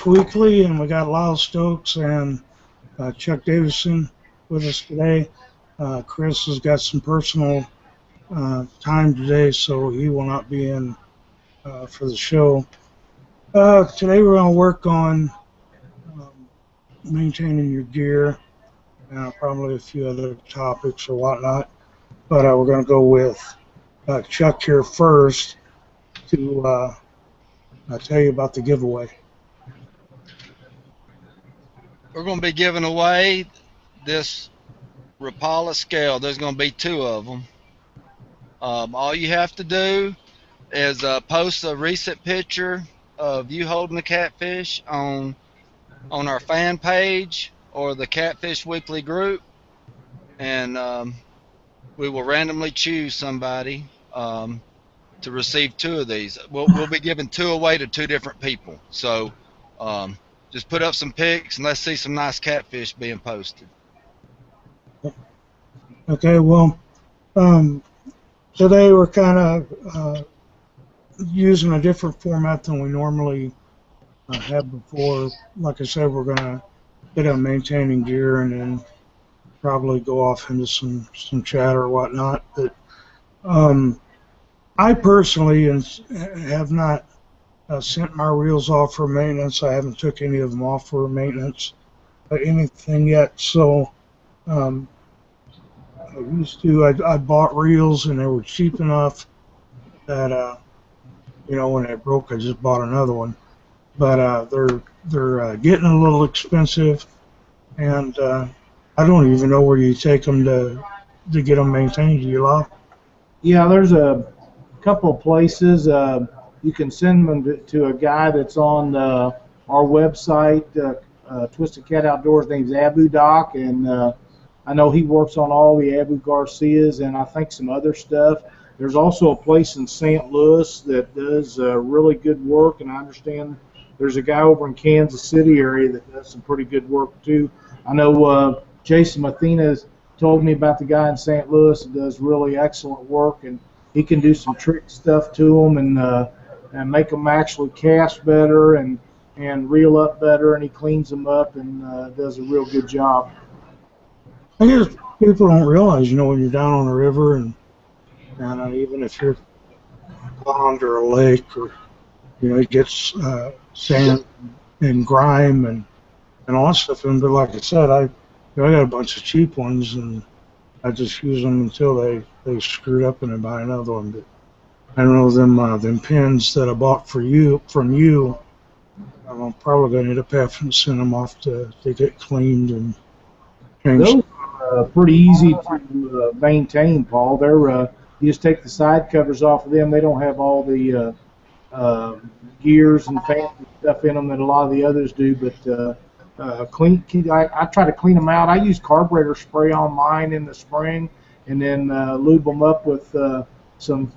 Weekly, and we got Lyle Stokes and Chuck Davison with us today. Chris has got some personal time today, so he will not be in for the show. Today we're going to work on maintaining your gear and probably a few other topics or whatnot. But we're going to go with Chuck here first to tell you about the giveaway. We're going to be giving away this Rapala scale. There's going to be 2 of them. All you have to do is post a recent picture of you holding the catfish on our fan page or the Catfish Weekly group, and we will randomly choose somebody to receive 2 of these. We'll be giving 2 away to 2 different people. So just put up some pics and let's see some nice catfish being posted. Okay, well, today we're kind of using a different format than we normally have before. Like I said, we're going to hit on maintaining gear and then probably go off into some chat or whatnot. But I personally have not sent my reels off for maintenance. I haven't took any of them off for maintenance or anything yet. So I used to. I bought reels and they were cheap enough that when they broke, I just bought another one. But they're getting a little expensive, and I don't even know where you take them to get them maintained. Do you, Lyle? Yeah, there's a couple of places. You can send them to a guy that's on our website, Twisted Cat Outdoors. His name's Abu Doc, and I know he works on all the Abu Garcias and I think some other stuff. There's also a place in St. Louis that does really good work, and I understand there's a guy over in Kansas City area that does some pretty good work too. I know Jason Mathena told me about the guy in St. Louis that does really excellent work, and he can do some trick stuff to them and make them actually cast better and reel up better, and he cleans them up and does a real good job. I guess people don't realize, when you're down on a river and even if you're a pond or a lake, or it gets sand and grime and all that stuff. And but like I said, I got a bunch of cheap ones and I just use them until they screwed up and I buy another one. But I know them pins that I bought from you. I'm probably going to end up having to send them off to get cleaned and changed. Those are pretty easy to maintain, Paul. They're you just take the side covers off of them. They don't have all the gears and fancy stuff in them that a lot of the others do. But I try to clean them out. I use carburetor spray on mine in the spring, and then lube them up with some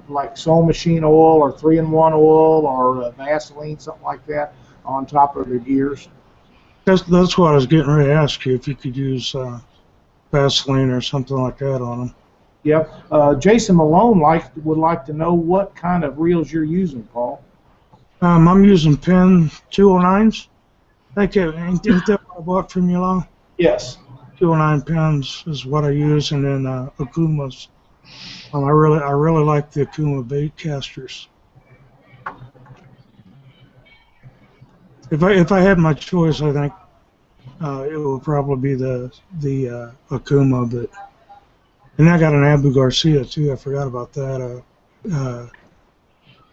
like sewing machine oil or 3-in-1 oil or Vaseline, something like that, on top of the gears. That's what I was getting ready to ask you, if you could use Vaseline or something like that on them. Yep. Jason Malone would like to know what kind of reels you're using, Paul. I'm using Penn 209s. Ain't that what I bought from you, Lyle? Yes. 209 pins is what I use, and then Akumas. I really like the Akuma bait casters. If I had my choice, I think it would probably be the Akuma, but and I got an Abu Garcia too. I forgot about that.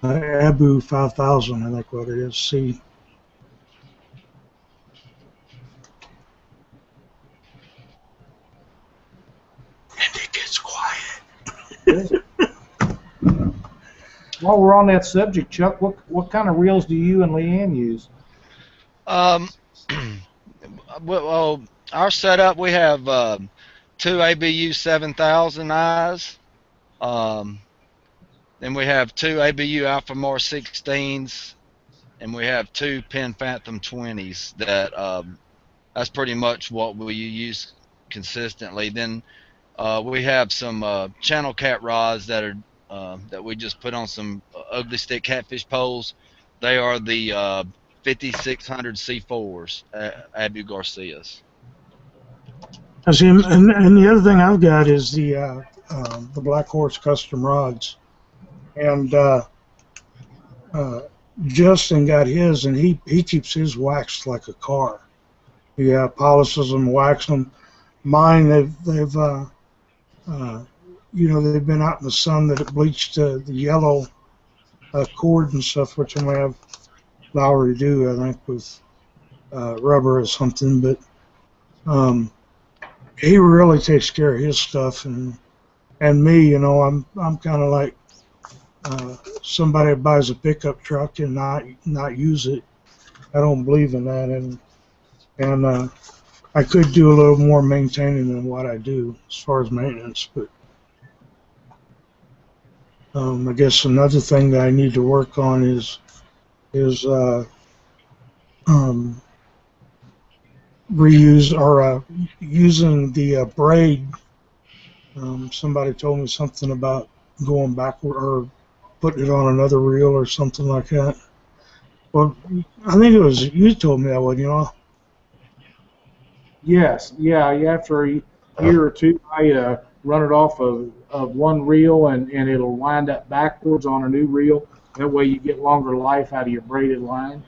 Abu 5000, I think what it is. C. And it gets quiet. While we're on that subject, Chuck, what kind of reels do you and Leanne use? Well, our setup, we have 2 ABU 7000 eyes. Then we have 2 ABU Alpha Mar 16s, and we have 2 Penn Phantom 20s. That's pretty much what we use consistently. Then we have some channel cat rods that we just put on some ugly stick catfish poles. They are the 5,600 C4s, Abu Garcias. I see, and the other thing I've got is the Black Horse custom rods, and Justin got his, and he keeps his waxed like a car. He polishes them, waxes them. Mine, they've they've been out in the sun that it bleached the yellow cord and stuff, which I'm gonna have Lowry do, I think, with rubber or something. But he really takes care of his stuff, and me, I'm kind of like somebody that buys a pickup truck and not use it. I don't believe in that, and I could do a little more maintaining than what I do as far as maintenance, but I guess another thing that I need to work on is reuse or using the braid. Somebody told me something about going backward or putting it on another reel or something like that. Well, I think it was you told me that one, Yes, yeah. After a year or two, I run it off of one reel, and it'll wind up backwards on a new reel. That way, you get longer life out of your braided line.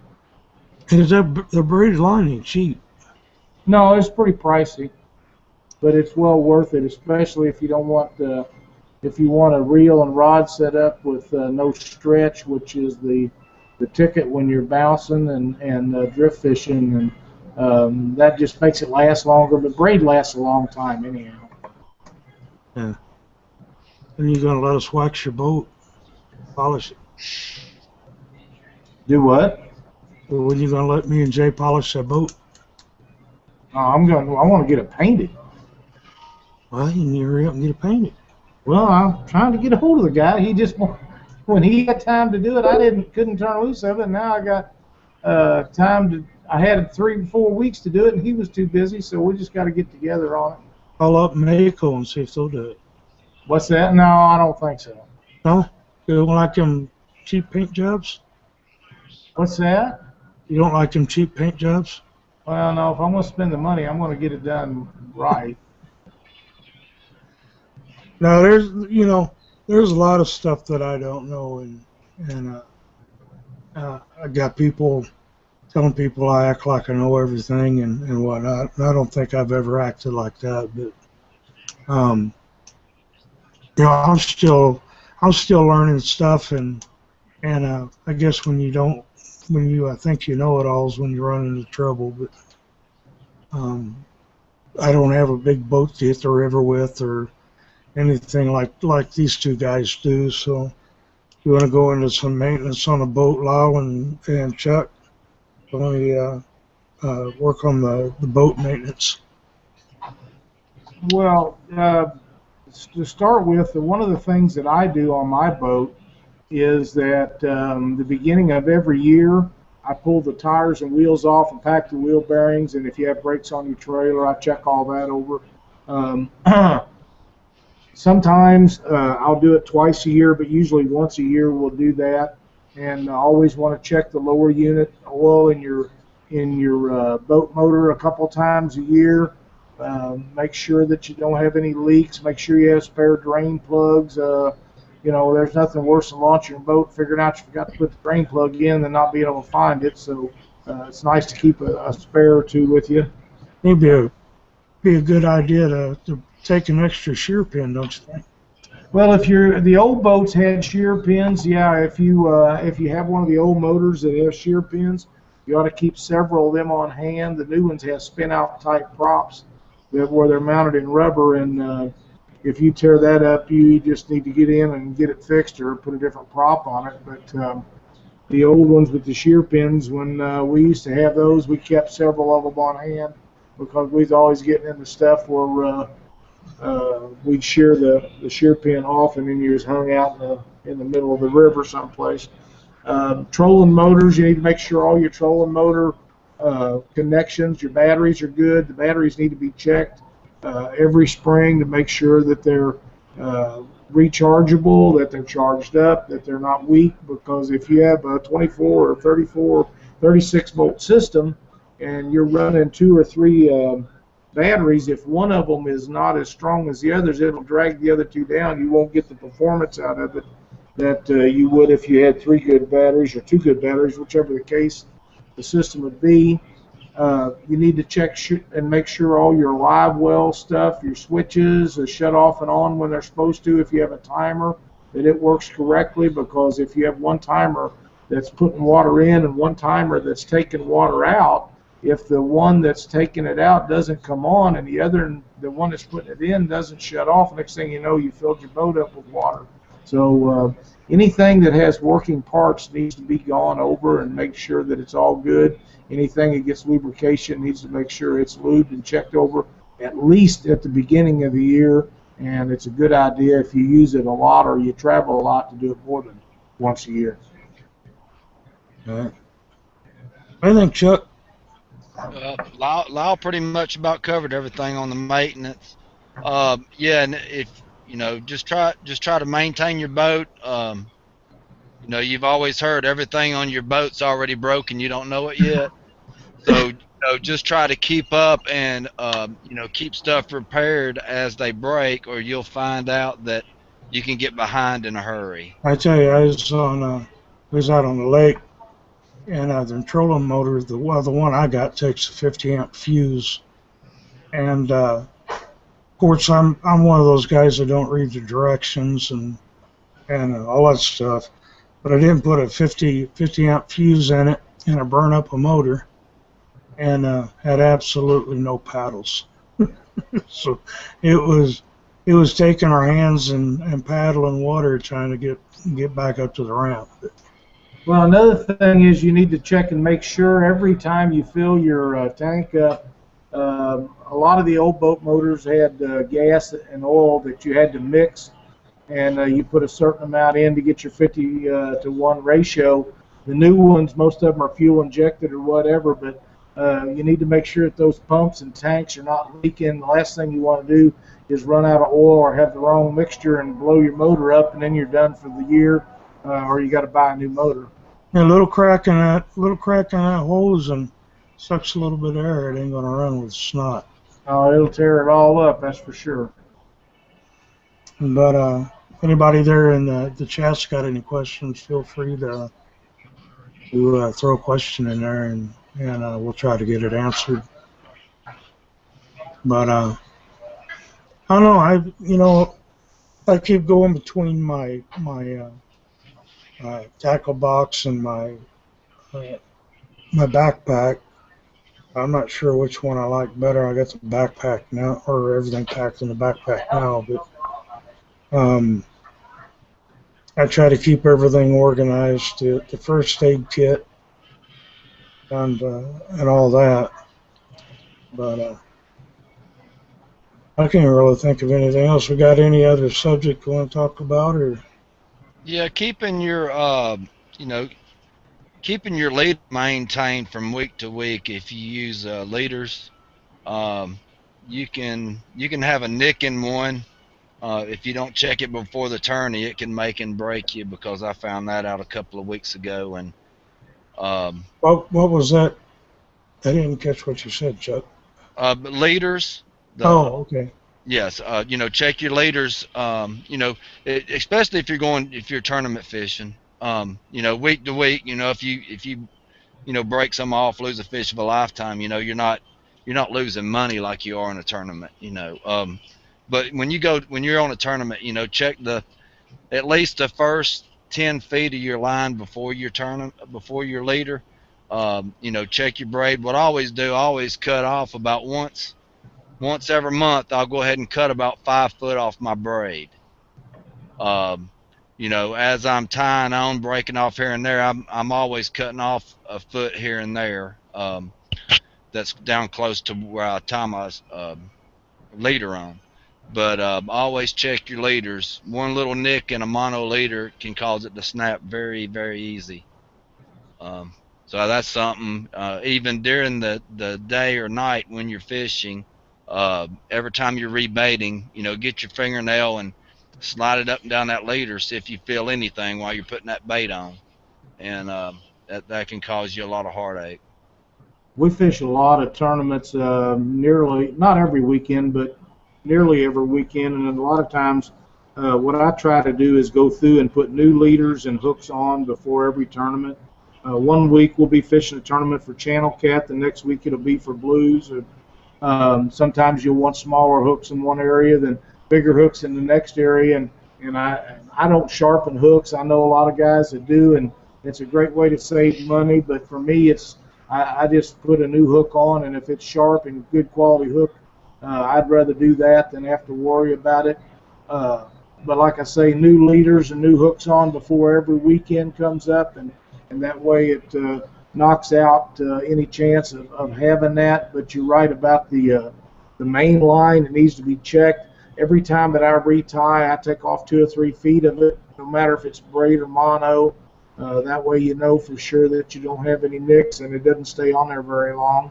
And the braided line ain't cheap. No, it's pretty pricey, but it's well worth it, especially if you don't want if you want a reel and rod set up with no stretch, which is the ticket when you're bouncing and drift fishing, and that just makes it last longer. But braid lasts a long time anyhow. Yeah. And you're gonna let us wax your boat, polish it. Do what? Or when you gonna let me and Jay polish that boat? I want to get it painted. Well, you need to hurry up and get it painted. Well, I'm trying to get a hold of the guy. He just, when he had time to do it, couldn't turn loose of it. Now I got time to. I had 3 or 4 weeks to do it, and he was too busy. So we just got to get together on it. Call up Mako and see if they'll do it. What's that? No, I don't think so. No, you don't like them cheap paint jobs? What's that? You don't like them cheap paint jobs? Well, no. If I'm going to spend the money, I'm going to get it done right. Now, there's a lot of stuff that I don't know, and I got people telling people I act like I know everything and whatnot. And I don't think I've ever acted like that, but I'm still learning stuff, and I guess when you think you know it all is when you run into trouble. But I don't have a big boat to hit the river with or anything like these two guys do. So if you want to go into some maintenance on a boat, Lyle and Chuck, let me work on the boat maintenance. Well, to start with, one of the things that I do on my boat is that the beginning of every year, I pull the tires and wheels off and pack the wheel bearings, and if you have brakes on your trailer, I check all that over. Sometimes I'll do it twice a year, but usually once a year we'll do that. And I always want to check the lower unit oil in your boat motor a couple times a year. Make sure that you don't have any leaks. Make sure you have spare drain plugs. There's nothing worse than launching your boat, figuring out you forgot to put the drain plug in, and not being able to find it. So it's nice to keep a spare or two with you. It'd be a good idea to take an extra shear pin, don't you think? Well, if the old boats had shear pins, yeah. If you have one of the old motors that have shear pins, you ought to keep several of them on hand. The new ones have spin-out type props where they're mounted in rubber, and if you tear that up, you just need to get in and get it fixed or put a different prop on it. But the old ones with the shear pins, when we used to have those, we kept several of them on hand because we was always getting into stuff where we'd shear the shear pin off, and then you was hung out in the middle of the river someplace. Trolling motors, you need to make sure all your trolling motor connections, your batteries are good. The batteries need to be checked every spring to make sure that they're rechargeable, that they're charged up, that they're not weak, because if you have a 24 or 34 36-volt system, and you're running 2 or 3 batteries. If one of them is not as strong as the others, it'll drag the other 2 down. You won't get the performance out of it that you would if you had 3 good batteries or 2 good batteries, whichever the case the system would be. You need to check and make sure all your live well stuff, your switches, are shut off and on when they're supposed to. If you have a timer, that it works correctly, because if you have one timer that's putting water in and one timer that's taking water out, if the one that's taking it out doesn't come on and the one that's putting it in doesn't shut off, next thing you know, you filled your boat up with water. So anything that has working parts needs to be gone over and make sure that it's all good. Anything that gets lubrication needs to make sure it's lubed and checked over at least at the beginning of the year. And it's a good idea if you use it a lot or you travel a lot to do it more than once a year. I think Chuck. Lyle pretty much about covered everything on the maintenance. Yeah, and if just try to maintain your boat. You've always heard everything on your boat's already broken. You don't know it yet. So just try to keep up and keep stuff repaired as they break, or you'll find out that you can get behind in a hurry. I tell you, I was out on the lake, and the trolling motor, the one I got takes a 50 amp fuse, and of course I'm one of those guys that don't read the directions and all that stuff, but I didn't put a 50 amp fuse in it, and I burned up a motor, and had absolutely no paddles. So it was taking our hands and paddling water trying to get back up to the ramp. Well, another thing is you need to check and make sure every time you fill your tank up. A lot of the old boat motors had gas and oil that you had to mix, and you put a certain amount in to get your 50 to 1 ratio. The new ones, most of them are fuel injected or whatever, but you need to make sure that those pumps and tanks are not leaking. The last thing you want to do is run out of oil or have the wrong mixture and blow your motor up, and then you're done for the year, or you got to buy a new motor. A little crack in that hose and sucks a little bit of air. It ain't gonna run with snot. Oh, it'll tear it all up, that's for sure. But if anybody there in the chat's got any questions, feel free to throw a question in there, and we'll try to get it answered. But I don't know. I keep going between my tackle box and my backpack. I'm not sure which one I like better. I got the backpack now, or everything packed in the backpack now, but I try to keep everything organized, the first aid kit and all that. But I can't really think of anything else. We got any other subject you want to talk about, or? Yeah, keeping your keeping your lead maintained from week to week. If you use leaders, you can have a nick in one. If you don't check it before the tourney, it can make and break you, because I found that out a couple of weeks ago. And what was that? I didn't catch what you said, Chuck. Leaders. Okay. Yes, check your leaders. Especially if you're tournament fishing. Week to week. If you break some off, lose a fish of a lifetime. You're not losing money like you are in a tournament. But when you're on a tournament, check at least the first 10 feet of your line before your leader. Check your braid. What I always cut off about once every month. I'll go ahead and cut about 5 foot off my braid. As I'm tying on, breaking off here and there, I'm always cutting off a foot here and there. That's down close to where I tie my leader on. But always check your leaders. One little nick in a mono leader can cause it to snap very, very easy. So that's something. Even during the day or night when you're fishing, every time you're rebaiting, get your fingernail and slide it up and down that leader, see if you feel anything while you're putting that bait on. And that can cause you a lot of heartache. We fish a lot of tournaments, nearly not every weekend, but nearly every weekend, and a lot of times, what I try to do is go through and put new leaders and hooks on before every tournament. One week we'll be fishing a tournament for channel cat, the next week it'll be for blues. Or, sometimes you'll want smaller hooks in one area than bigger hooks in the next area, and I don't sharpen hooks. I know a lot of guys that do, and it's a great way to save money. But for me, I just put a new hook on, and if it's sharp and good quality hook, I'd rather do that than have to worry about it. Uh, but like I say, new leaders and new hooks on before every weekend comes up, and that way it knocks out any chance of having that. But you're right about the main line. It needs to be checked. Every time that I retie, I take off 2 or 3 feet of it, no matter if it's braid or mono. That way you know for sure that you don't have any nicks and it doesn't stay on there very long.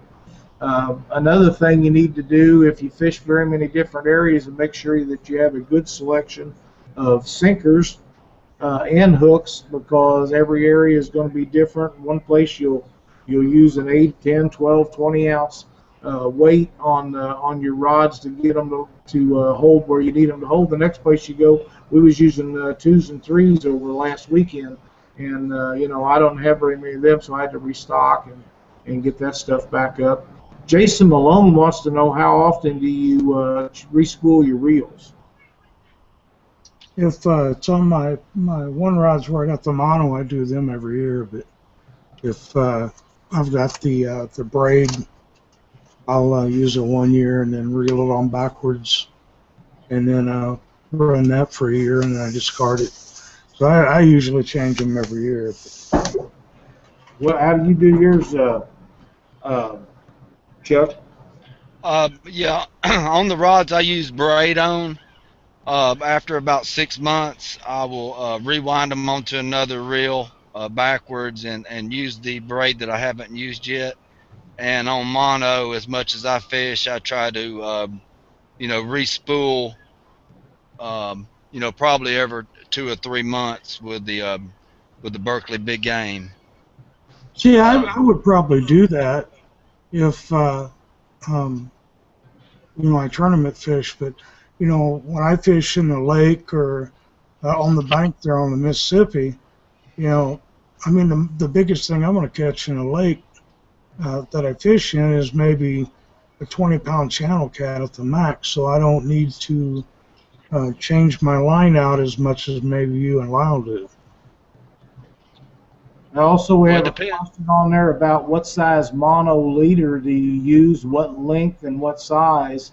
Another thing you need to do if you fish very many different areas is make sure that you have a good selection of sinkers and hooks, because every area is going to be different. One place you'll use an 8, 10, 12, 20 ounce weight on your rods to get them to hold where you need them to hold. The next place you go, we was using 2s and 3s over last weekend, and I don't have very many of them, so I had to restock and get that stuff back up. Jason Malone wants to know, how often do you re-spool your reels? If it's on my one rods where I got the mono, I do them every year. But if I've got the braid, I'll use it 1 year and then reel it on backwards, and then run that for a year and then I discard it. So I usually change them every year. Well, how do you do yours, Chuck? Yeah, on the rods I use braid on. After about 6 months, I will rewind them onto another reel backwards and use the braid that I haven't used yet. And on mono, as much as I fish, I try to re-spool. Probably every 2 or 3 months with the Berkeley Big Game. See, I would probably do that if I tournament fish, but when I fish in the lake or on the bank there on the Mississippi, the biggest thing I'm going to catch in a lake that I fish in is maybe a 20-pound channel cat at the max, so I don't need to change my line out as much as maybe you and Lyle do. Also, we have a depends. question on there about what size mono leader do you use, what length and what size.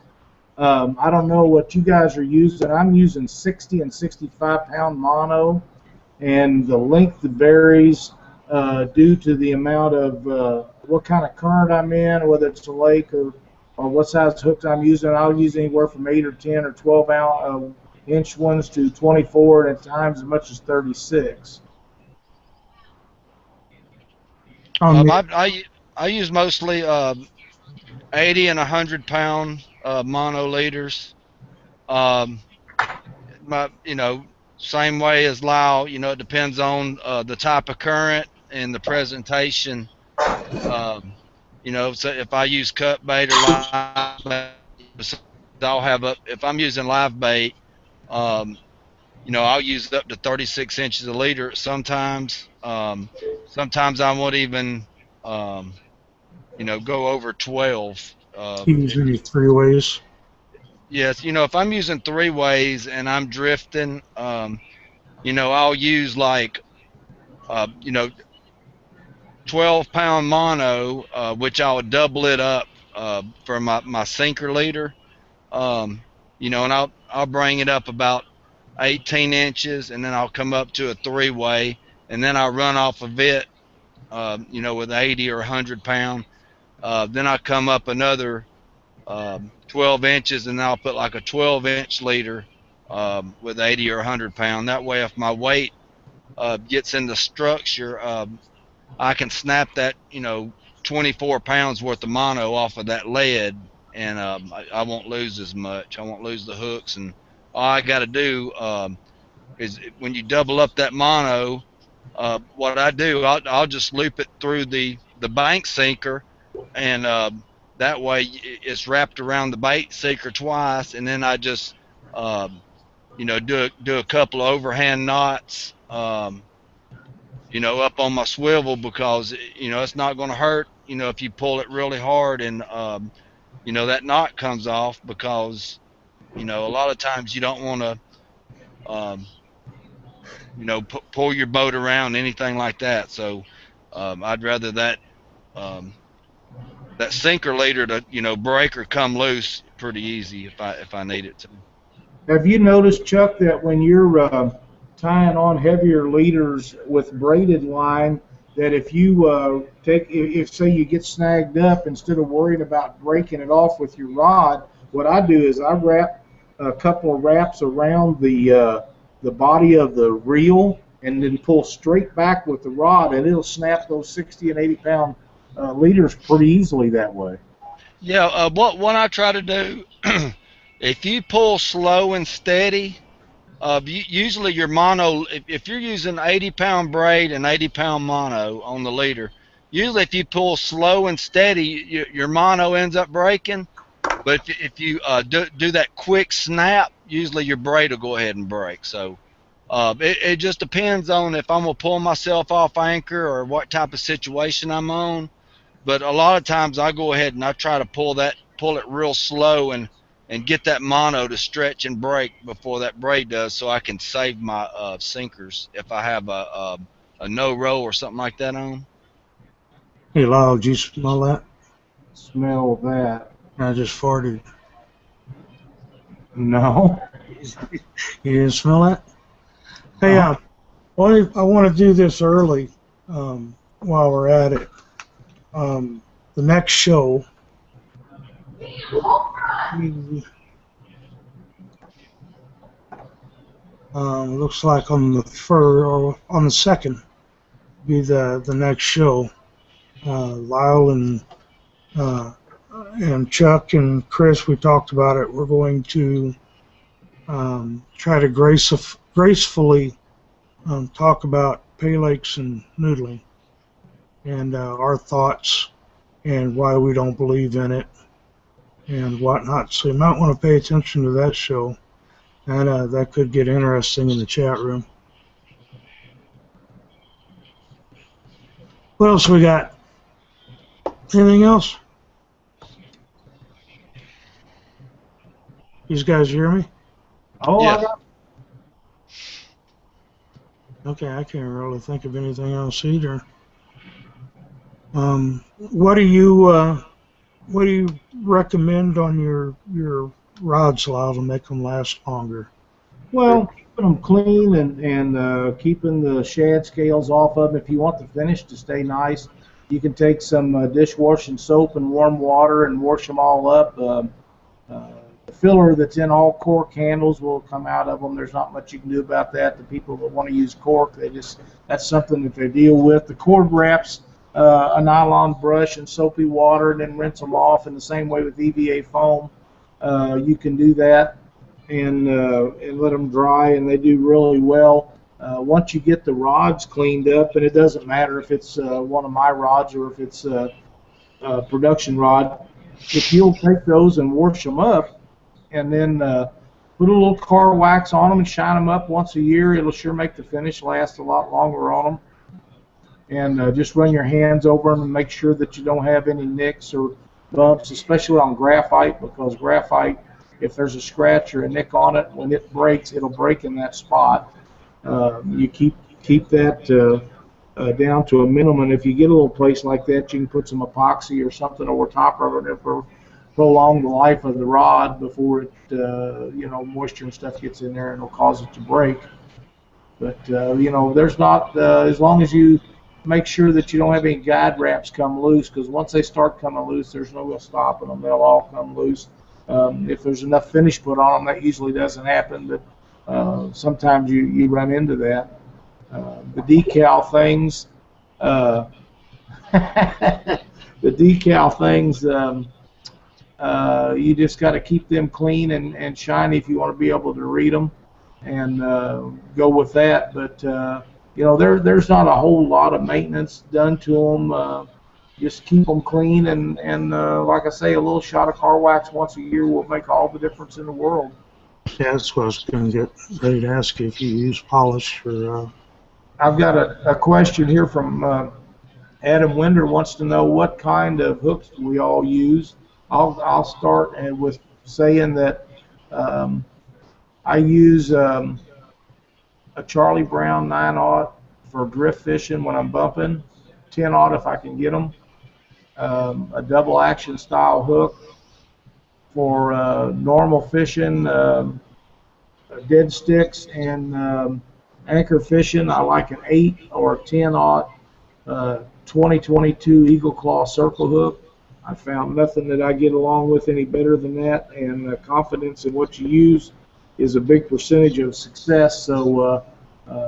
I don't know what you guys are using. I'm using 60 and 65-pound mono, and the length varies due to the amount of what kind of current I'm in, whether it's a lake or what size hooks I'm using. I'll use anywhere from 8 or 10 or 12 inch ones to 24, and at times as much as 36. I use mostly 80 and 100-pound mono leaders. Same way as Lyle. It depends on the type of current and the presentation. So if I use cut bait or live bait, if I'm using live bait, I'll use up to 36 inches a leader sometimes. Sometimes I won't even, go over 12. Use any 3-ways? Yes, if I'm using 3-ways and I'm drifting, I'll use like, 12-pound mono, which I would double it up for my sinker leader. And I'll bring it up about 18 inches, and then I'll come up to a 3-way, and then I'll run off of it, with 80 or 100-pound. Then I'll come up another 12 inches, and then I'll put like a 12-inch leader with 80 or 100-pound. That way, if my weight gets in the structure, I can snap that 24 pounds worth of mono off of that lead, and I won't lose as much. I won't lose the hooks, and all I got to do is when you double up that mono, what I do, I'll just loop it through the bank sinker, and that way it's wrapped around the bait sinker twice, and then I just do a couple of overhand knots, up on my swivel, because it's not going to hurt, if you pull it really hard, and that knot comes off, because a lot of times you don't want to um, pull your boat around, anything like that. So I'd rather um, that sinker leader to break or come loose pretty easy if I need it to. Have you noticed, Chuck, that when you're tying on heavier leaders with braided line, that if you if say you get snagged up, instead of worrying about breaking it off with your rod, what I do is I wrap a couple of wraps around the body of the reel, and then pull straight back with the rod, and it'll snap those 60 and 80 pound leaders pretty easily that way. Yeah, what I try to do, if you pull slow and steady, usually your mono, if you're using 80-pound braid and 80-pound mono on the leader, usually if you pull slow and steady, your mono ends up breaking. But if you do that quick snap, usually your braid will go ahead and break. So it just depends on if I'm going to pull myself off anchor or what type of situation I'm on. But a lot of times I go ahead and I try to pull it real slow, and get that mono to stretch and break before that braid does, so I can save my sinkers if I have a no row or something like that on. Hey, Lyle, did you smell that? Smell that? I just farted. No. You didn't smell that? Hey, I want to do this early while we're at it. The next show, looks like on the on the 2nd, be the next show. Lyle and Chuck and Chris, we talked about it. We're going to try to gracefully talk about pay lakes and noodling, and our thoughts and why we don't believe in it and whatnot. So you might want to pay attention to that show, and that could get interesting in the chat room. What else we got? Anything else? These guys hear me? Oh, yes. Okay, I can't really think of anything else either. What do you recommend on your rods, Lyle, to make them last longer? Well, keeping them clean and keeping the shad scales off of them. If you want the finish to stay nice, you can take some dishwashing soap and warm water and wash them all up. The filler that's in all cork handles will come out of them. There's not much you can do about that. The people that want to use cork, that's something that they deal with. The cord wraps, a nylon brush and soapy water, and then rinse them off. In the same way with EVA foam, you can do that and let them dry, and they do really well. Once you get the rods cleaned up, and it doesn't matter if it's one of my rods or if it's a production rod, if you'll take those and wash them up, and then put a little car wax on them and shine them up once a year, it'll sure make the finish last a lot longer on them. And just run your hands over them and make sure that you don't have any nicks or bumps, especially on graphite, because graphite, if there's a scratch or a nick on it, when it breaks, it'll break in that spot. You keep that down to a minimum. If you get a little place like that, you can put some epoxy or something over top of it for prolong the life of the rod before it, moisture and stuff gets in there and it'll cause it to break. But there's not as long as you make sure that you don't have any guide wraps come loose, because once they start coming loose, there's no real stopping them. They'll all come loose. If there's enough finish put on them, that usually doesn't happen, but sometimes you run into that. The decal things, you just got to keep them clean and shiny if you want to be able to read them, and go with that. But you know, there's not a whole lot of maintenance done to them. Just keep them clean, and like I say, a little shot of car wax once a year will make all the difference in the world. Yeah, that's what I was going to get ready to ask you if you use polish or. I've got a question here from Adam Winder wants to know what kind of hooks do we all use. I'll start with saying that I use a Charlie Brown 9/0 for drift fishing when I'm bumping, 10/0 if I can get them, a double action style hook for normal fishing, dead sticks and anchor fishing. I like an 8 or a 10/0 2022 Eagle Claw circle hook. I found nothing that I get along with any better than that, and confidence in what you use is a big percentage of success. So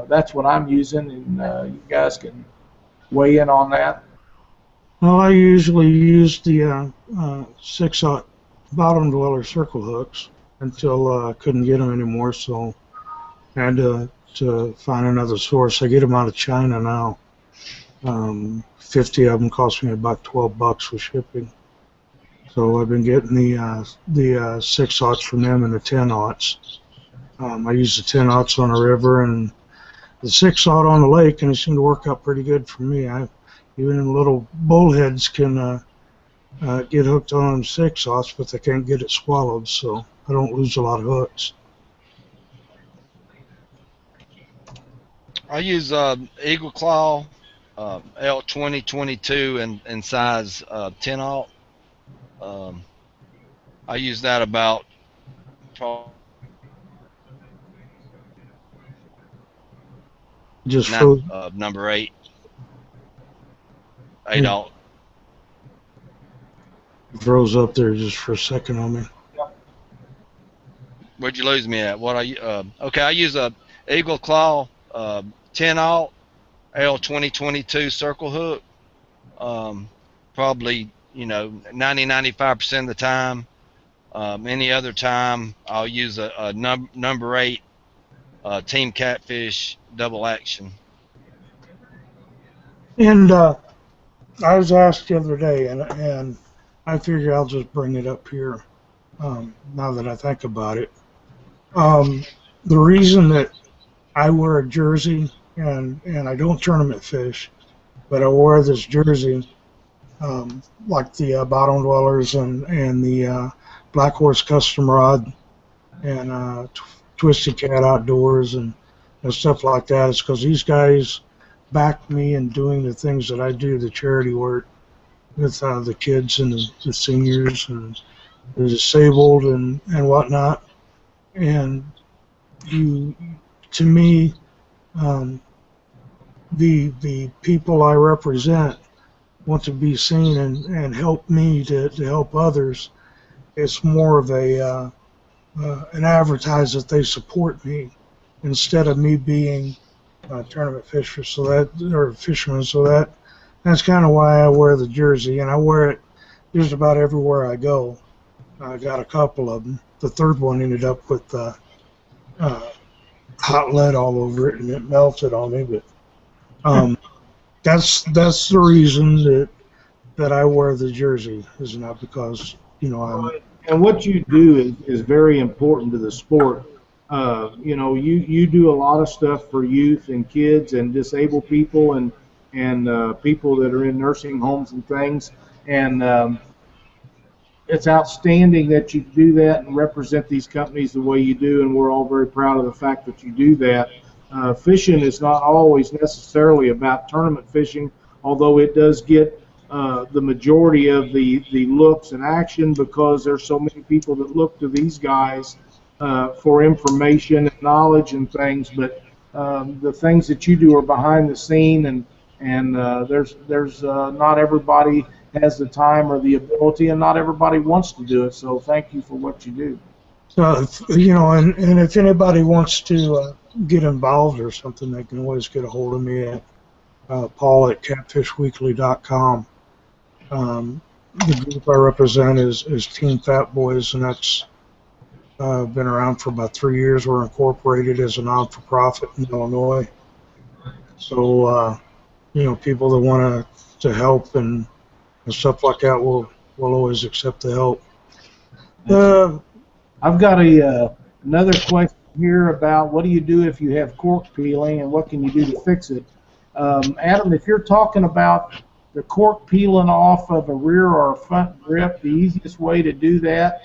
that's what I'm using, and you guys can weigh in on that. Well, I usually use the 6/0 bottom dweller circle hooks until I couldn't get them anymore, so I had to find another source. I get them out of China now. 50 of them cost me about $12 for shipping. So I've been getting the 6/0 from them and the 10/0. I use the 10/0 on the river and the 6/0 on the lake, and it seemed to work out pretty good for me. Even little bullheads can get hooked on them 6/0, but they can't get it swallowed, so I don't lose a lot of hooks. I use Eagle Claw L 2022 in size 10/0. I use that about Just number 8. 8/0. Froze up there just for a second on me. Where'd you lose me at? Okay, I use a Eagle Claw 10/0 L 2022 circle hook. Probably 90-95% of the time. Any other time I'll use a number 8 Team Catfish double action. And I was asked the other day, and I figure I'll just bring it up here now that I think about it. The reason that I wear a jersey, and I don't tournament fish, but I wear this jersey like the bottom dwellers and the Black Horse Custom Rod and Twisted Cat Outdoors and stuff like that. It's because these guys back me in doing the things that I do, the charity work with the kids and the seniors and the disabled and whatnot. And to me, the people I represent want to be seen and help me to help others. It's more of an advertise that they support me instead of me being a tournament fisher, fisherman. So that's kind of why I wear the jersey, and I wear it just about everywhere I go. I got a couple of them. The third one ended up with hot lead all over it, and it melted on me. But that's the reason that I wear the jersey, is not because I'm. And what you do is very important to the sport. You do a lot of stuff for youth and kids and disabled people and people that are in nursing homes and things. And it's outstanding that you do that and represent these companies the way you do, and we're all very proud of the fact that you do that. Fishing is not always necessarily about tournament fishing, although it does get the majority of the looks and action because there's so many people that look to these guys for information and knowledge and things. But the things that you do are behind the scene, and there's not everybody has the time or the ability, and not everybody wants to do it. So thank you for what you do. And if anybody wants to get involved or something, they can always get a hold of me at Paul at catfishweekly.com. The group I represent is Team Fat Boys, and that's been around for about 3 years. We're incorporated as a non-for-profit in Illinois. So people that want to help and stuff like that will always accept the help. I've got another question here about what do you do if you have cork peeling and what can you do to fix it? Adam, if you're talking about the cork peeling off of a rear or a front grip, the easiest way to do that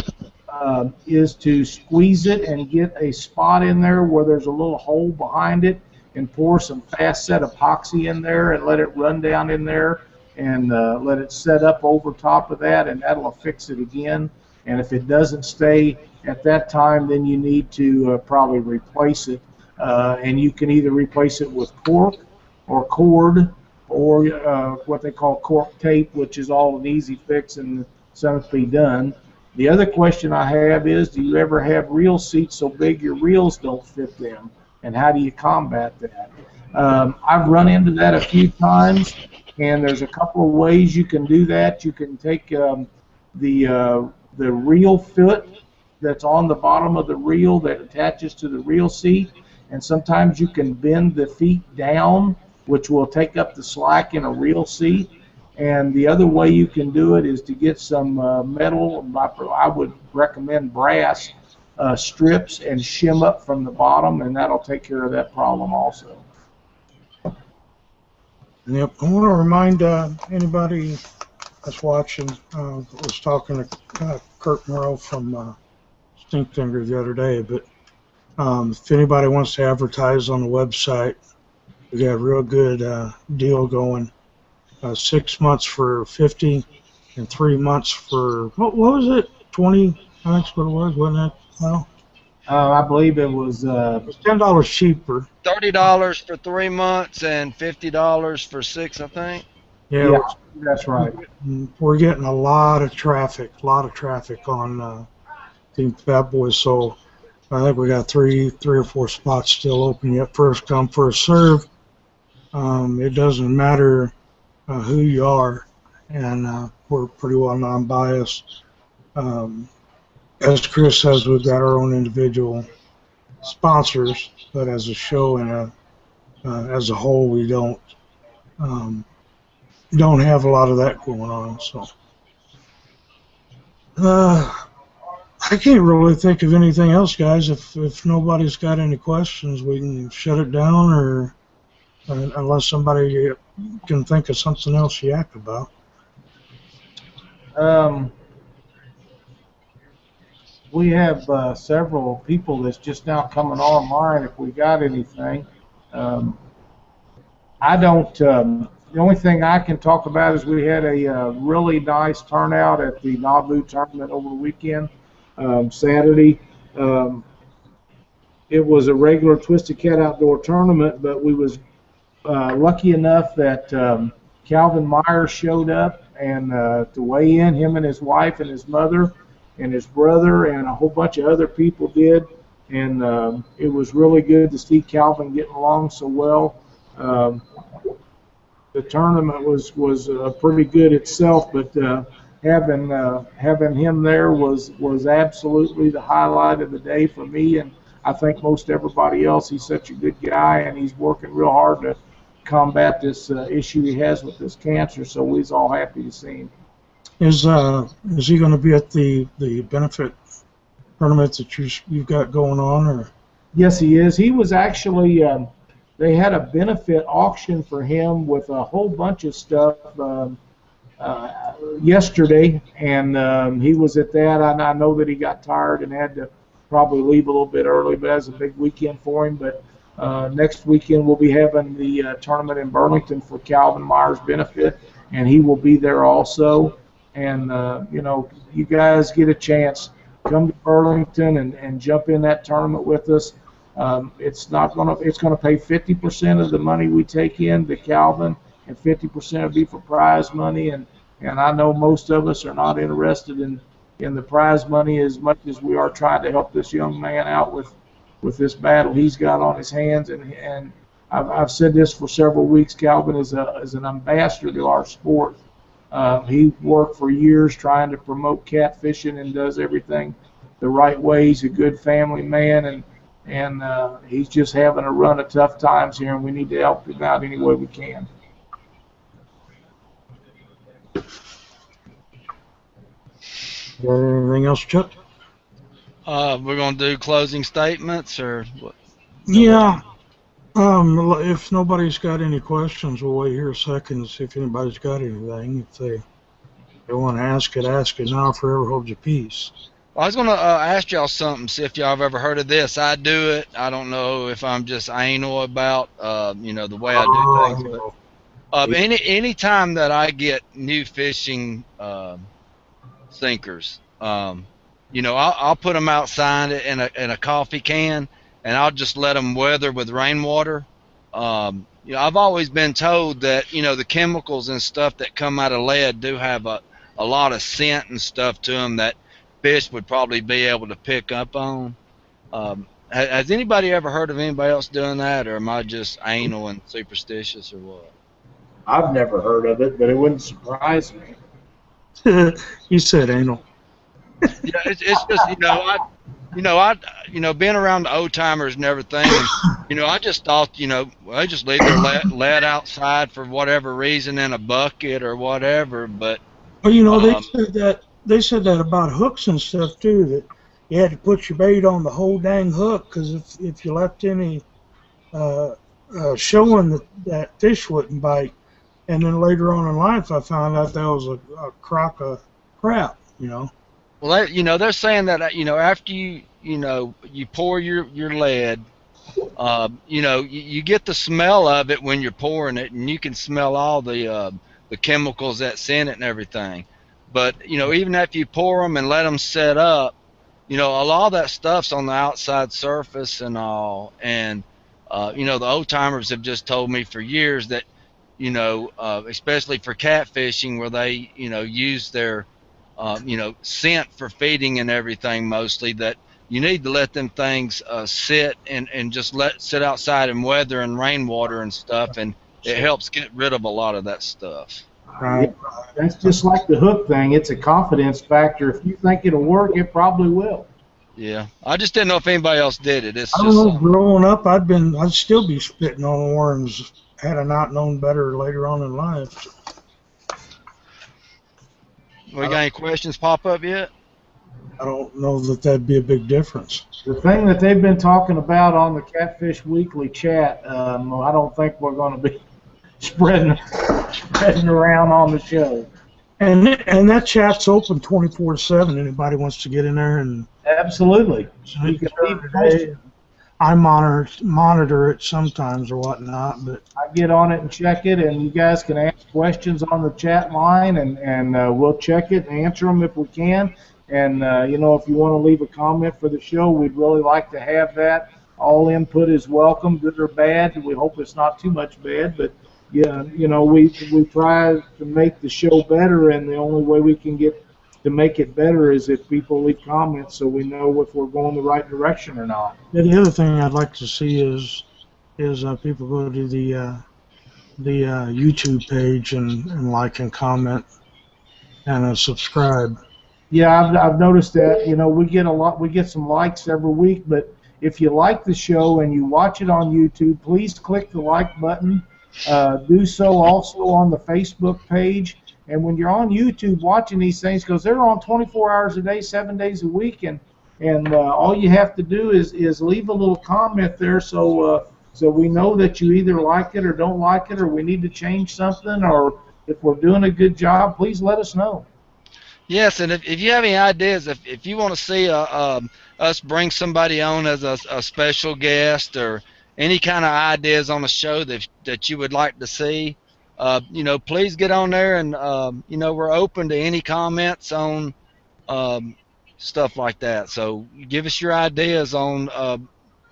is to squeeze it and get a spot in there where there's a little hole behind it and pour some fast set epoxy in there and let it run down in there and let it set up over top of that, and that'll fix it again. And if it doesn't stay at that time, then you need to probably replace it. And you can either replace it with cork or cord or what they call cork tape, which is all an easy fix and something to be done. The other question I have is, do you ever have reel seats so big your reels don't fit them? And how do you combat that? I've run into that a few times, and there's a couple of ways you can do that. You can take the reel foot that's on the bottom of the reel that attaches to the reel seat, and sometimes you can bend the feet down, which will take up the slack in a reel seat. And the other way you can do it is to get some metal, I would recommend brass strips, and shim up from the bottom, and that'll take care of that problem also. Yep, I want to remind anybody that's watching, was talking to Kurt Morrow from Stinkfinger the other day, but if anybody wants to advertise on the website, we got a real good deal going. 6 months for $50 and 3 months for, what was it, 20? That's what it was, wasn't it? Well, I believe it was $10 cheaper. $30 for 3 months and $50 for 6, I think. Yeah, that's right. We're getting a lot of traffic on Team Fat Boys, so I think we got three or four spots still open yet. First come, first serve. It doesn't matter who you are, and we're pretty well non-biased. As Chris says, we've got our own individual sponsors, but as a show and as a whole, we don't have a lot of that going on. So I can't really think of anything else, guys. If nobody's got any questions, we can shut it down, or unless somebody can think of something else to yak about. We have several people that's just now coming online. If we got anything, I don't. The only thing I can talk about is we had a really nice turnout at the Nauvoo tournament over the weekend, Saturday. It was a regular Twisted Cat outdoor tournament, but we was lucky enough that Calvin Myers showed up and to weigh in. Him and his wife and his mother and his brother and a whole bunch of other people did, and it was really good to see Calvin getting along so well. The tournament was pretty good itself, but having him there was absolutely the highlight of the day for me, and I think most everybody else. He's such a good guy, and he's working real hard to combat this issue he has with this cancer. So we're all happy to see him. Is he going to be at the benefit tournament that you've got going on, or? Yes, he is. He was actually. They had a benefit auction for him with a whole bunch of stuff yesterday, and he was at that. I know that he got tired and had to probably leave a little bit early, but that was a big weekend for him. But next weekend we'll be having the tournament in Burlington for Calvin Myers' benefit, and he will be there also. And you guys get a chance, come to Burlington and jump in that tournament with us. It's gonna pay 50% of the money we take in to Calvin, and 50% will be for prize money. And I know most of us are not interested in the prize money as much as we are trying to help this young man out with this battle he's got on his hands. And I've said this for several weeks. Calvin is an ambassador to our sport. He worked for years trying to promote catfishing and does everything the right way. He's a good family man, and and he's just having a run of tough times here, and we need to help him out any way we can. Got anything else, Chuck? We're gonna do closing statements or what? Yeah. If nobody's got any questions, we'll wait here a second and see if anybody's got anything. If they want to ask it now. Forever hold your peace. I was gonna ask y'all something. See if y'all have ever heard of this. I do it. I don't know if I'm just anal about the way I do things. But any time that I get new fishing sinkers, I'll put them outside in a coffee can, and I'll just let them weather with rainwater. I've always been told that the chemicals and stuff that come out of lead do have a lot of scent and stuff to them that fish would probably be able to pick up on. Has anybody ever heard of anybody else doing that, or am I just anal and superstitious, or what? I've never heard of it, but it wouldn't surprise me. You said anal. Yeah, it's just I being around the old timers and everything. I just thought I just leave their lead outside for whatever reason in a bucket or whatever. But well, they said that about hooks and stuff too. That you had to put your bait on the whole dang hook, because if you left any showing that fish wouldn't bite. And then later on in life, I found out that was a crock of crap. Well, they're saying that after you pour your lead, you get the smell of it when you're pouring it, and you can smell all the chemicals that's in it and everything. But even after you pour them and let them set up, a lot of that stuff's on the outside surface and all. And the old timers have just told me for years that especially for catfishing, where they use their scent for feeding and everything, mostly, that you need to let them things sit and just sit outside in weather and rainwater and stuff, and it helps get rid of a lot of that stuff. Right. That's just like the hook thing. It's a confidence factor. If you think it'll work, it probably will. Yeah, I just didn't know if anybody else did it. I don't know. Growing up, I'd still be spitting on worms had I not known better later on in life. We got any questions pop up yet? I don't know that that'd be a big difference. The thing that they've been talking about on the Catfish Weekly chat, I don't think we're going to be spreading around on the show. And that chat's open 24/7. Anybody wants to get in there and absolutely. So you can leave I monitor it sometimes or whatnot, but I get on it and check it, and you guys can ask questions on the chat line, and we'll check it and answer them if we can. And if you want to leave a comment for the show, we'd really like to have that. All input is welcome, good or bad. We hope it's not too much bad, but yeah, we try to make the show better, and the only way we can get to make it better is if people leave comments, so we know if we're going the right direction or not. Yeah, the other thing I'd like to see is people go to the YouTube page and like and comment and subscribe. Yeah, I've noticed that. We get some likes every week, but if you like the show and you watch it on YouTube, please click the like button. Do so also on the Facebook page. And when you're on YouTube watching these things, because they're on 24 hours a day, 7 days a week, and all you have to do is leave a little comment there, so we know that you either like it or don't like it, or we need to change something, or if we're doing a good job, please let us know. Yes, and if you have any ideas, if you want to see us bring somebody on as a special guest, or any kind of ideas on the show that you would like to see, please get on there, and we're open to any comments on stuff like that. So give us your ideas on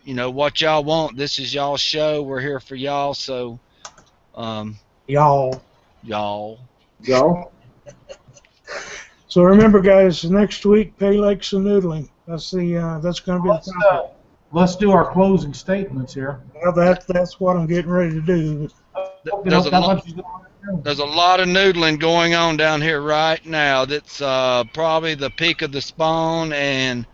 what y'all want. This is y'all's show. We're here for y'all. So y'all. So remember, guys, next week, pay lakes and noodling. That's going to be the topic. Let's do our closing statements here. Well, that's what I'm getting ready to do. There's a lot of noodling going on down here right now. That's probably the peak of the spawn, and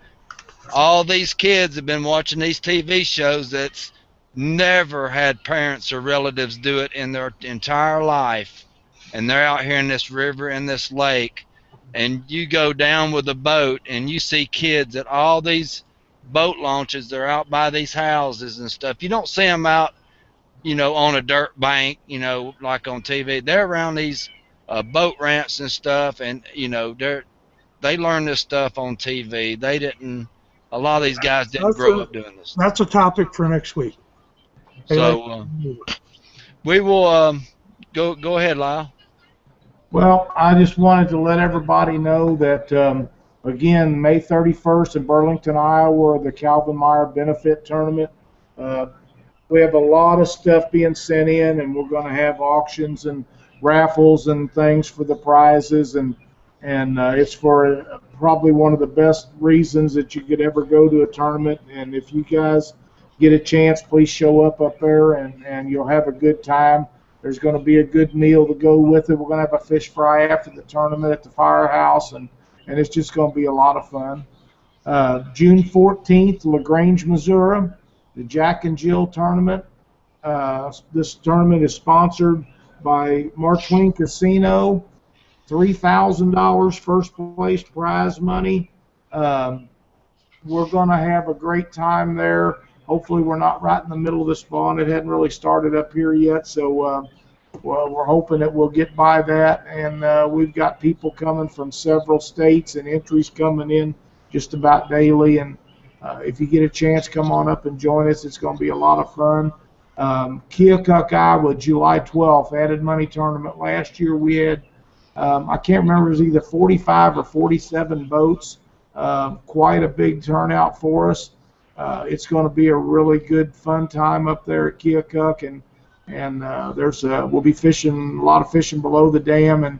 all these kids have been watching these TV shows that's never had parents or relatives do it in their entire life, and they're out here in this river and this lake, and you go down with a boat and you see kids at all these boat launches. They're out by these houses and stuff. You don't see them out, on a dirt bank, like on TV. They're around these boat ramps and stuff, and they learn this stuff on TV. They didn't. A lot of these guys didn't grow up doing this. That's a topic for next week. So we will go ahead, Lyle. Well, I just wanted to let everybody know that, again, May 31st in Burlington, Iowa, the Calvin Meyer Benefit Tournament. We have a lot of stuff being sent in, and we're going to have auctions and raffles and things for the prizes, and it's for probably one of the best reasons that you could ever go to a tournament. And if you guys get a chance, please show up there, and you'll have a good time. There's going to be a good meal to go with it. We're going to have a fish fry after the tournament at the firehouse, and it's just going to be a lot of fun. June 14th, LaGrange, Missouri, the Jack and Jill tournament. This tournament is sponsored by Mark Twain Casino. $3,000 first place prize money. We're going to have a great time there. Hopefully we're not right in the middle of the spawn. It hadn't really started up here yet, so we're hoping that we'll get by that. And we've got people coming from several states and entries coming in just about daily. And if you get a chance, come on up and join us. It's going to be a lot of fun. Keokuk, Iowa, July 12th, added money tournament. Last year we had, I can't remember, it was either 45 or 47 boats. Quite a big turnout for us. It's going to be a really good, fun time up there at Keokuk, and we'll be fishing, a lot of fishing below the dam and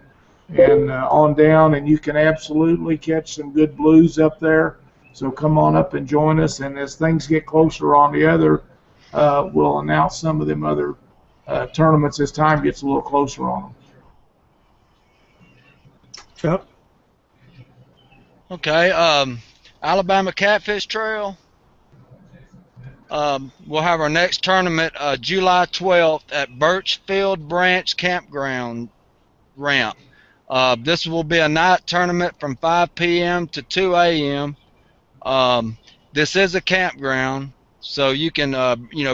on down, and you can absolutely catch some good blues up there. So come on up and join us, and as things get closer on the other, we'll announce some of them other tournaments as time gets a little closer on them. Chuck? Okay, Alabama Catfish Trail. We'll have our next tournament July 12th at Birchfield Branch Campground Ramp. This will be a night tournament from 5 p.m. to 2 a.m. This is a campground, so you can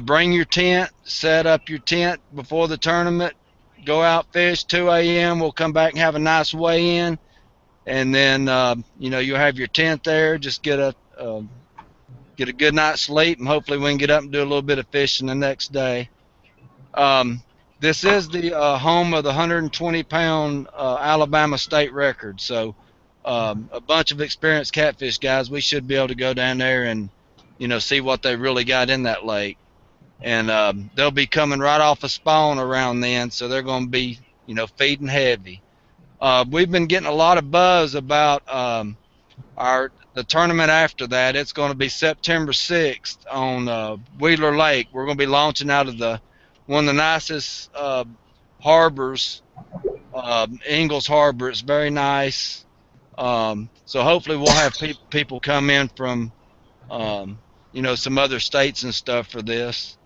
bring your tent, set up your tent before the tournament, go out fish 2 a.m. We'll come back and have a nice weigh-in, and then you'll have your tent there. Just get a good night's sleep, and hopefully we can get up and do a little bit of fishing the next day. This is the home of the 120-pound Alabama state record, so a bunch of experienced catfish guys. We should be able to go down there and see what they really got in that lake. And they'll be coming right off a spawn around then, so they're going to be feeding heavy. We've been getting a lot of buzz about the tournament after that. It's going to be September 6th on Wheeler Lake. We're going to be launching out of one of the nicest harbors, Ingalls Harbor. It's very nice. So hopefully we'll have people come in from some other states and stuff for this.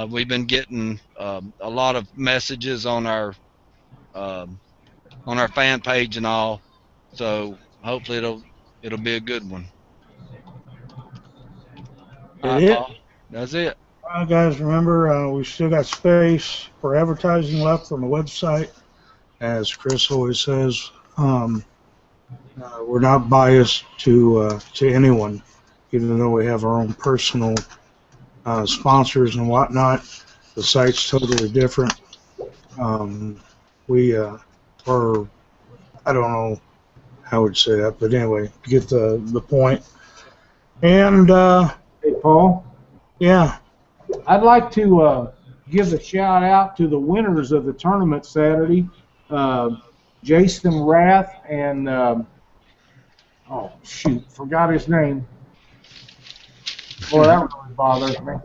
We've been getting a lot of messages on our fan page and all. So hopefully it'll be a good one. That's it. Guys, remember, we've still got space for advertising left on the website. As Chris always says, we're not biased to anyone, even though we have our own personal sponsors and whatnot. The site's totally different. We are, I don't know how I would say that, but anyway, you get the point. And Hey, Paul? Yeah. I'd like to give a shout out to the winners of the tournament Saturday, Jason Rath and oh shoot, forgot his name. Boy, that really bothers me.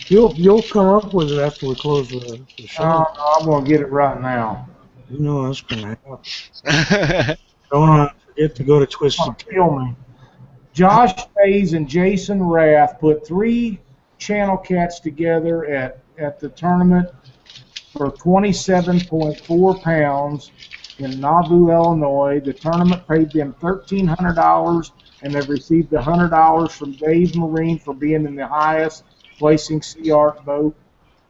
You'll come up with it after we close the show. I'm gonna get it right now. You know that's gonna happen. Don't forget to go to Twisted. Kill me. Josh Mays and Jason Rath put 3 channel cats together at the tournament for 27.4 pounds in Nauvoo, Illinois. The tournament paid them $1,300, and they've received $100 from Dave Marine for being in the highest placing Sea Art boat.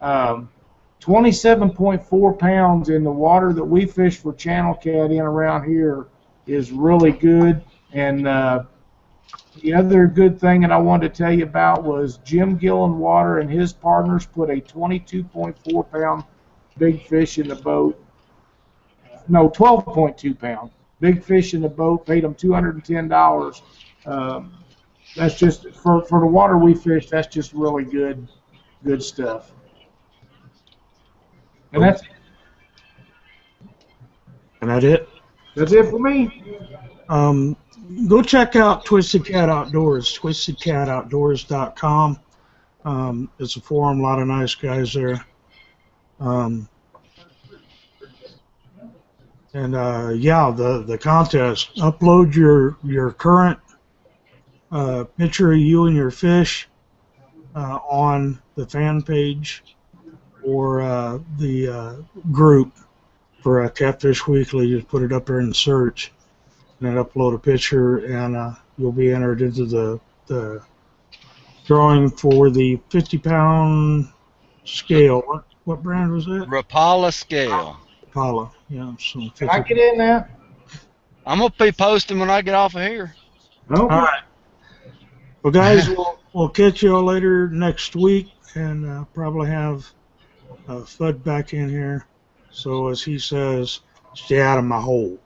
27.4 pounds in the water that we fish for channel cat in around here is really good. And the other good thing that I wanted to tell you about was Jim Gillenwater and his partners put a 22.4 pound big fish in the boat. No, 12.2 pound big fish in the boat. Paid them $210. That's just for the water we fish. That's just really good stuff. And that's it. That's it for me. Go check out Twisted Cat Outdoors, twistedcatoutdoors.com. It's a forum, a lot of nice guys there. Yeah, the contest. Upload your current picture of you and your fish on the fan page or the group for Catfish Weekly. Just put it up there in search, and then upload a picture, and you'll be entered into the drawing for the 50-pound scale. What brand was that? Rapala scale. Rapala, yeah. So 50. Can I get in that? I'm gonna be posting when I get off of here. Okay. All right. Well, guys, we'll catch you all later next week, and probably have Fudd back in here. So as he says, stay out of my hole.